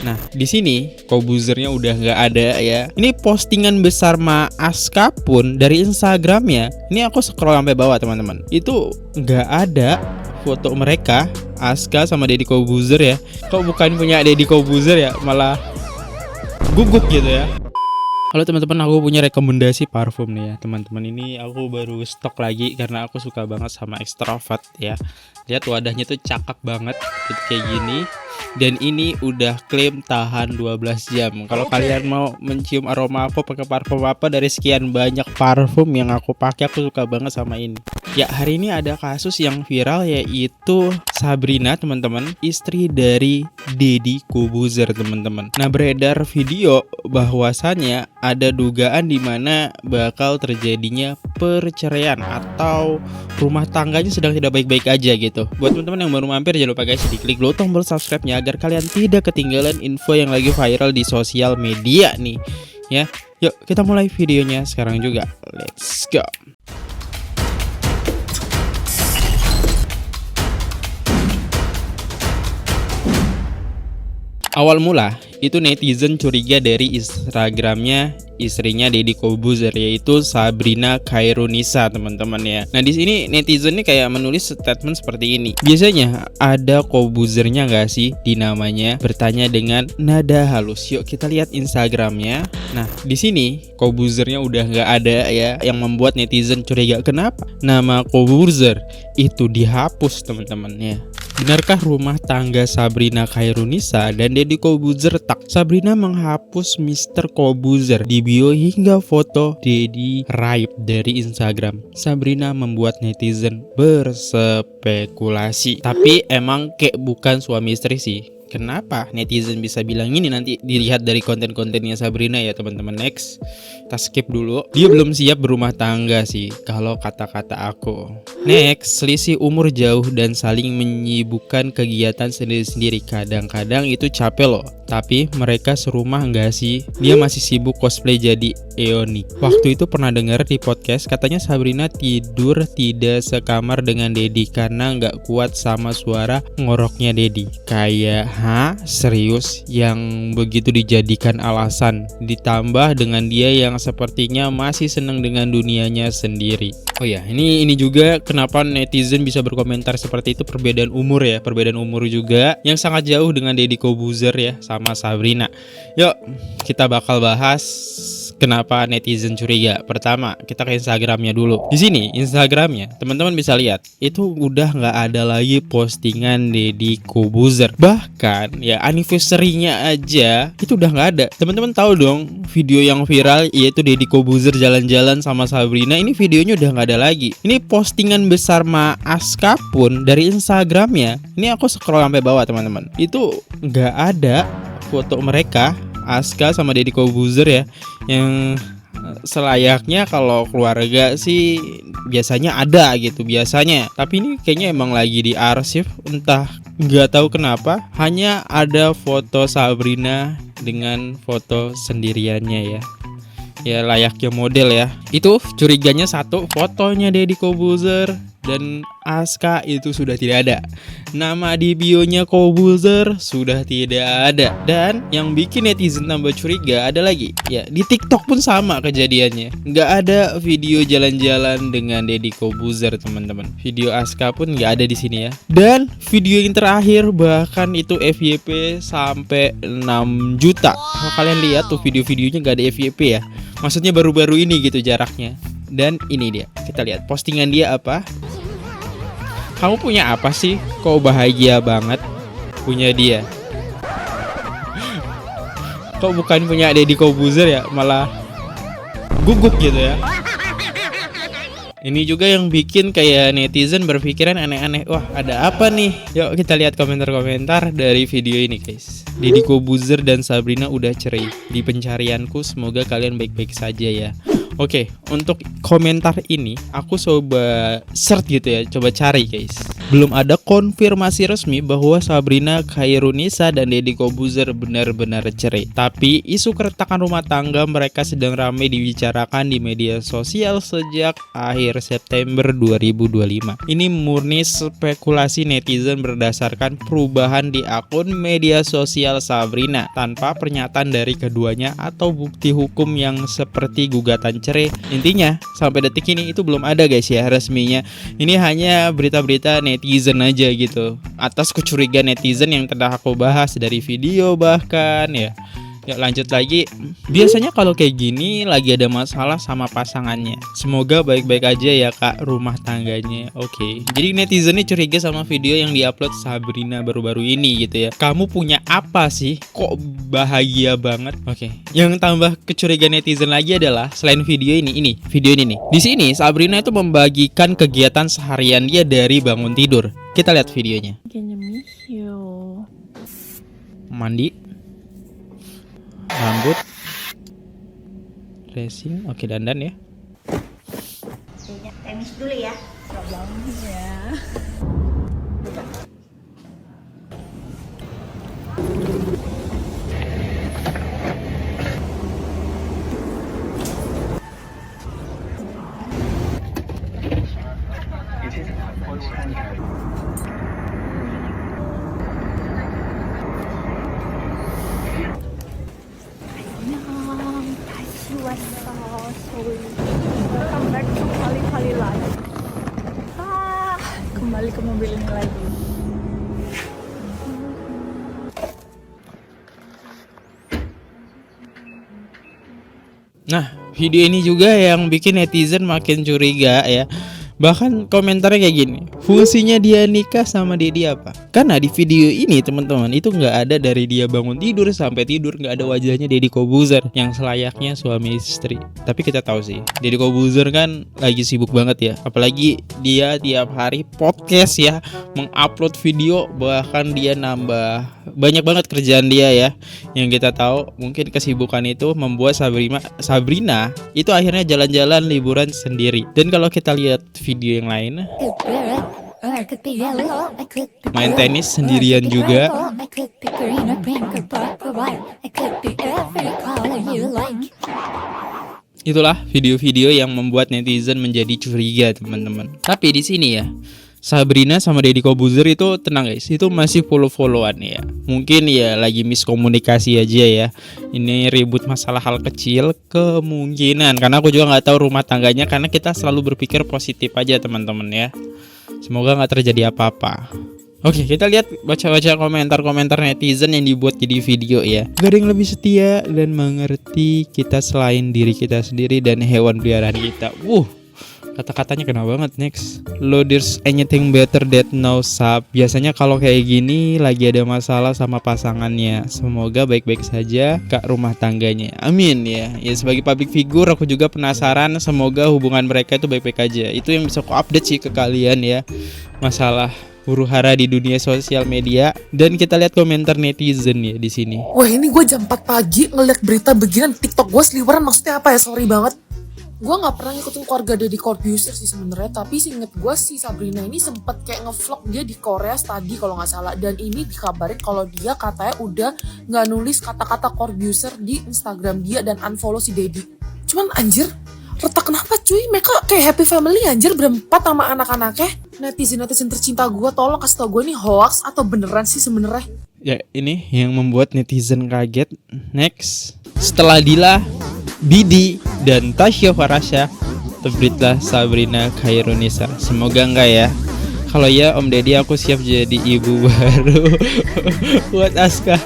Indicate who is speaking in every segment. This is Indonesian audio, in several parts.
Speaker 1: Nah, di sini Kobuzernya udah nggak ada ya. Ini postingan besar Aska pun dari Instagramnya. Ini aku scroll sampai bawah teman-teman. Itu nggak ada foto mereka, Aska sama Deddy Kobuzer ya. Kok bukan punya Deddy Kobuzer ya, malah gugup gitu ya. Halo teman-teman, aku punya rekomendasi parfum nih ya teman-teman. Ini aku baru stok lagi karena aku suka banget sama extrovert ya. Lihat wadahnya tuh cakep banget gitu, kayak gini. Dan ini udah klaim tahan 12 jam. Kalau kalian mau mencium aroma aku pakai parfum apa dari sekian banyak parfum yang aku pakai, aku suka banget sama ini. Ya, hari ini ada kasus yang viral, yaitu Sabrina teman-teman, istri dari Deddy Kobuzer teman-teman. Nah, beredar video bahwasannya ada dugaan di mana bakal terjadinya perceraian atau rumah tangganya sedang tidak baik-baik aja gitu. Buat teman-teman yang baru mampir, jangan lupa guys diklik dulu tombol subscribe-nya agar kalian tidak ketinggalan info yang lagi viral di sosial media nih ya. Yuk kita mulai videonya sekarang juga. Let's go. Awal mula itu netizen curiga dari Instagramnya istrinya Deddy Kobuzer, yaitu Sabrina Khairunisa teman-teman ya. Nah, di sini netizen ini kayak menulis statement seperti ini. Biasanya ada Kobuzernya nggak sih di namanya? Bertanya dengan nada halus. Yuk kita lihat Instagramnya. Nah, di sini Kobuzernya udah nggak ada ya, yang membuat netizen curiga. Kenapa nama Kobuzer itu dihapus teman-teman ya? Benarkah rumah tangga Sabrina Khairunisa dan Deddy Kobuzer retak? Sabrina menghapus Mr. Kobuzer di bio hingga foto Deddy raib dari Instagram. Sabrina membuat netizen berspekulasi. Tapi emang kayak bukan suami istri sih. Kenapa netizen bisa bilang ini? Nanti dilihat dari konten-kontennya Sabrina ya teman-teman. Next, kita skip dulu. Dia belum siap berumah tangga sih kalau kata-kata aku. Next, selisih umur jauh dan saling menyibukkan kegiatan sendiri-sendiri. Kadang-kadang itu capek loh. Tapi mereka serumah nggak sih? Dia masih sibuk cosplay jadi Eoni. Waktu itu pernah dengar di podcast katanya Sabrina tidur tidak sekamar dengan Deddy karena nggak kuat sama suara ngoroknya Deddy. Kayak serius yang begitu dijadikan alasan, ditambah dengan dia yang sepertinya masih senang dengan dunianya sendiri. Oh ya, ini juga kenapa netizen bisa berkomentar seperti itu, perbedaan umur ya, perbedaan umur juga yang sangat jauh dengan Deddy Kobuzer ya sama Sabrina. Yuk kita bakal bahas kenapa netizen curiga. Pertama, kita ke Instagramnya dulu. Di sini Instagramnya, teman-teman bisa lihat, itu udah nggak ada lagi postingan Deddy Kobuzer. Bahkan ya anniversary-nya aja itu udah nggak ada. Teman-teman tahu dong video yang viral yaitu Deddy Kobuzer jalan-jalan sama Sabrina. Ini videonya udah nggak ada lagi. Ini postingan besar Aska pun dari Instagramnya. Ini aku scroll sampai bawah teman-teman. Itu nggak ada foto mereka, Aska sama Deddy Kobuzer ya, yang selayaknya kalau keluarga sih biasanya ada gitu biasanya. Tapi ini kayaknya emang lagi di arsip, entah nggak tahu kenapa hanya ada foto Sabrina dengan foto sendiriannya ya. Ya layaknya model ya. Itu curiganya satu, fotonya Deddy Kobuzer dan Aska itu sudah tidak ada. Nama di bionya Kobuzer sudah tidak ada. Dan yang bikin netizen tambah curiga ada lagi. Ya, di TikTok pun sama kejadiannya. Nggak ada video jalan-jalan dengan Deddy Kobuzer teman-teman. Video Aska pun nggak ada di sini ya. Dan video yang terakhir bahkan itu FYP sampai 6 juta. Kalau kalian lihat tuh video-videonya nggak ada FYP ya. Maksudnya baru-baru ini gitu jaraknya. Dan ini dia, kita lihat postingan dia apa. Kamu punya apa sih? Kok bahagia banget punya dia? Kok bukan punya Deddy Kobuzer ya, malah gugup gitu ya. Ini juga yang bikin kayak netizen berpikiran aneh-aneh. Wah, ada apa nih? Yuk kita lihat komentar-komentar dari video ini guys. Deddy Kobuzer dan Sabrina udah cerai. Di pencarianku, semoga kalian baik-baik saja ya. Oke, untuk komentar ini aku coba search gitu ya, coba cari guys. Belum ada konfirmasi resmi bahwa Sabrina Khairunisa dan Deddy Corbuzier benar-benar cerai. Tapi isu keretakan rumah tangga mereka sedang ramai dibicarakan di media sosial sejak akhir September 2025. Ini murni spekulasi netizen berdasarkan perubahan di akun media sosial Sabrina tanpa pernyataan dari keduanya atau bukti hukum yang seperti gugatan cerai. Intinya sampai detik ini itu belum ada guys ya resminya. Ini hanya berita-berita netizen aja gitu atas kecurigaan netizen yang telah aku bahas dari video bahkan ya. Ya lanjut lagi. Biasanya kalau kayak gini lagi ada masalah sama pasangannya. Semoga baik-baik aja ya kak rumah tangganya. Oke. Jadi netizen ini curiga sama video yang diupload Sabrina baru-baru ini gitu ya. Kamu punya apa sih? Kok bahagia banget? Oke. Yang tambah kecurigaan netizen lagi adalah selain video ini video ini nih. Di sini Sabrina itu membagikan kegiatan seharian dia dari bangun tidur. Kita lihat videonya. Mandi, rambut, dressing, oke dandan ya.
Speaker 2: Tenis dulu ya. Ya. Kembali lagi. Kembali ke mobil ini lagi.
Speaker 1: Nah, video ini juga yang bikin netizen makin curiga ya. Bahkan komentarnya kayak gini, fungsinya dia nikah sama Deddy apa? Karena di video ini teman-teman itu nggak ada dari dia bangun tidur sampai tidur, nggak ada wajahnya Deddy Corbuzier yang selayaknya suami istri. Tapi kita tahu sih, Deddy Corbuzier kan lagi sibuk banget ya. Apalagi dia tiap hari podcast ya, mengupload video, bahkan dia nambah banyak banget kerjaan dia ya. Yang kita tahu mungkin kesibukan itu membuat Sabrina itu akhirnya jalan-jalan liburan sendiri. Dan kalau kita lihat video yang lain, main tenis sendirian juga. Itulah video-video yang membuat netizen menjadi curiga teman-teman. Tapi di sini ya, Sabrina sama Deddy Corbuzier itu tenang guys, itu masih follow-followan ya. Mungkin ya lagi miskomunikasi aja ya. Ini ribut masalah hal kecil kemungkinan, karena aku juga nggak tahu rumah tangganya, karena kita selalu berpikir positif aja teman-teman ya. Semoga nggak terjadi apa-apa. Oke, kita lihat baca-baca komentar-komentar netizen yang dibuat jadi video ya. Gak ada yang lebih setia dan mengerti kita selain diri kita sendiri dan hewan peliharaan kita. Kata-katanya kena banget. Next, lo there's anything better that no sub. Biasanya kalau kayak gini lagi ada masalah sama pasangannya. Semoga baik-baik saja kak rumah tangganya. Amin ya. Ya sebagai public figure aku juga penasaran. Semoga hubungan mereka itu baik-baik aja. Itu yang bisa aku update sih ke kalian ya. Masalah huru hara di dunia sosial media. Dan kita lihat komentar netizen ya di sini.
Speaker 3: Wah ini gue jam 4 pagi ngeliat berita beginian, TikTok gue seliweran, maksudnya apa ya, sorry banget. Gue nggak pernah ngikutin keluarga Deddy Corbuzier sih sebenarnya, tapi seinget gue si Sabrina ini sempet kayak ngevlog dia di Korea tadi kalau nggak salah, dan ini dikabarin kalau dia katanya udah nggak nulis kata-kata Corbuzier di Instagram dia dan unfollow si Deddy. Cuman anjir, retak kenapa cuy? Mereka kayak happy family anjir berempat sama anak-anaknya. Netizen tercinta gue, tolong kasih tau gue ini hoax atau beneran sih sebenarnya.
Speaker 1: Ya ini yang membuat netizen kaget. Next, setelah Dila, Didi dan Tasya Farasya, terbitlah Sabrina Khairunisa. Semoga enggak ya. Kalau ya Om Deddy aku siap jadi ibu baru buat Aska.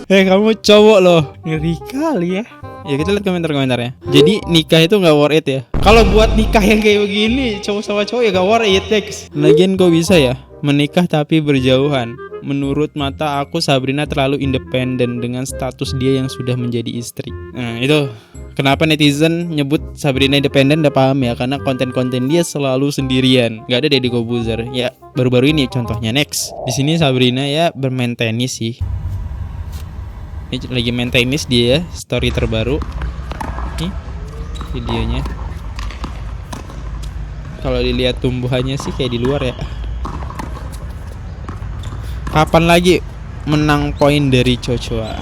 Speaker 1: Kamu cowok loh, ngeri kali ya. Ya kita lihat komentar-komentarnya. Jadi nikah itu nggak worth it ya. Kalau buat nikah yang kayak begini cowok sama cowok ya nggak worth it Lex. Lagian kok bisa ya menikah tapi berjauhan. Menurut mata aku Sabrina terlalu independen dengan status dia yang sudah menjadi istri. Nah itu kenapa netizen nyebut Sabrina independen, udah paham ya. Karena konten-konten dia selalu sendirian, nggak ada Deddy Corbuzier. Ya baru-baru ini contohnya. Next, di sini Sabrina ya bermain tenis sih. Ini lagi main tenis dia, story terbaru. Nih, videonya. Kalau dilihat tumbuhannya sih kayak di luar ya. Kapan lagi menang poin dari Cocoa?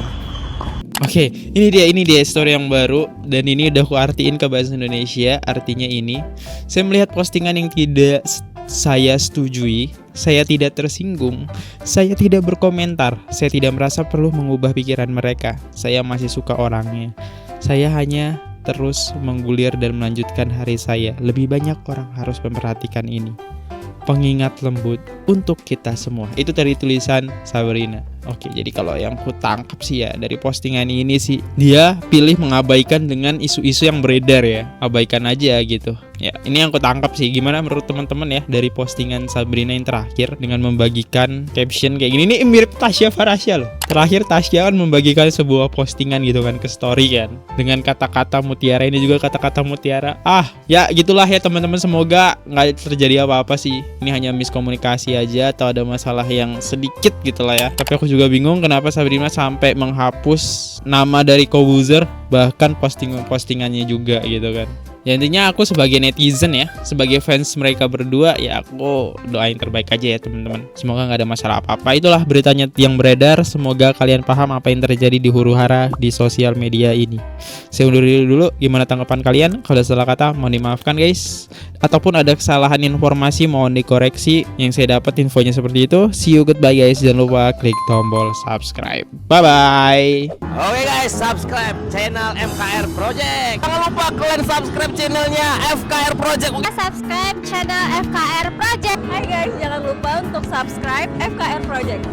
Speaker 1: Oke, ini dia story yang baru dan ini udah aku artiin ke bahasa Indonesia. Artinya ini, saya melihat postingan yang tidak saya setujui, saya tidak tersinggung, saya tidak berkomentar, saya tidak merasa perlu mengubah pikiran mereka. Saya masih suka orangnya. Saya hanya terus menggulir dan melanjutkan hari saya. Lebih banyak orang harus memperhatikan ini. Pengingat lembut untuk kita semua. Itu dari tulisan Sabrina. Oke, jadi kalau yang ku tangkap sih ya dari postingan ini sih, dia pilih mengabaikan dengan isu-isu yang beredar ya. Abaikan aja gitu. Ya, ini yang ku tangkap sih. Gimana menurut teman-teman ya dari postingan Sabrina yang terakhir dengan membagikan caption kayak gini. Ini mirip Tasya Farasya loh. Terakhir Tasya kan membagikan sebuah postingan gitu kan ke story kan, dengan kata-kata mutiara. Ini juga kata-kata mutiara. Ya gitulah ya teman-teman, semoga nggak terjadi apa-apa sih. Ini hanya miskomunikasi aja atau ada masalah yang sedikit gitu lah ya. Tapi aku juga bingung kenapa Sabrina sampai menghapus nama dari Kobuzer, bahkan postingannya juga gitu kan. Ya intinya aku sebagai netizen ya, sebagai fans mereka berdua ya, aku doain terbaik aja ya teman-teman. Semoga nggak ada masalah apa-apa. Itulah beritanya yang beredar. Semoga kalian paham apa yang terjadi di huru-hara di sosial media ini. Saya undur diri dulu. Gimana tanggapan kalian? Kalau ada salah kata mohon dimaafkan guys. Ataupun ada kesalahan informasi mohon dikoreksi. Yang saya dapat infonya seperti itu. See you, goodbye guys. Jangan lupa klik tombol subscribe. Bye bye.
Speaker 4: Oke guys, subscribe channel FKR Project. Jangan lupa kalian subscribe channelnya FKR Project.
Speaker 5: Subscribe channel FKR Project.
Speaker 2: Hai guys, jangan lupa untuk subscribe FKR Project.